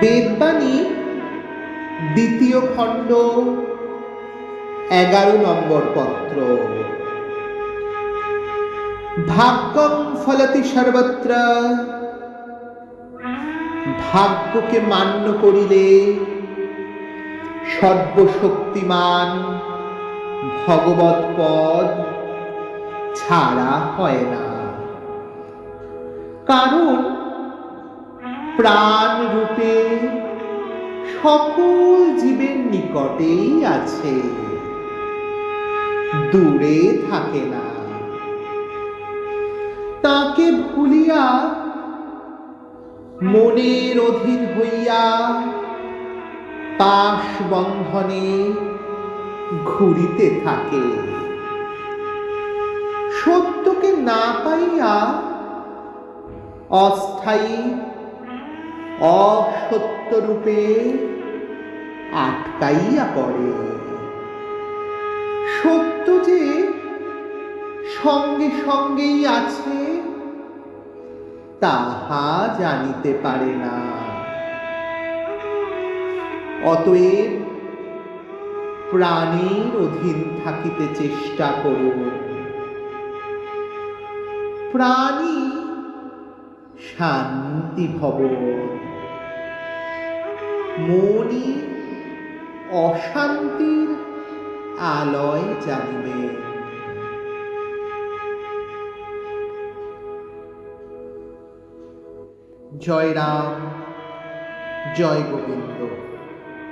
বেদবাণী দ্বিতীয় খণ্ড 11 নম্বর পত্র। ভাগ্যং ফলতি সর্বত্র, ভাগ্যকে মান্য করিলে সর্বশক্তিমান ভগবৎ পদ ছাড়া হয় না। কারণ প্রাণ রূপে সকল জীবের নিকটেই আছে, দূরে থাকে না। তাকে ভুলিয়া মনের অধীন হইয়া পাশ বন্ধনে ঘুরিতে থাকে। সত্যকে না পাইয়া অস্থায়ী অসত্য রূপে আটকাইয়া পড়ে। সত্য যে সঙ্গে সঙ্গেই আছে তাহা জানিতে পারে না। অতএব প্রাণের অধীন থাকিতে চেষ্টা করুন। প্রাণী শান্তি ভবন, মনই অশান্তির আলয় জানিবে। জয় রাম, জয় গোবিন্দ।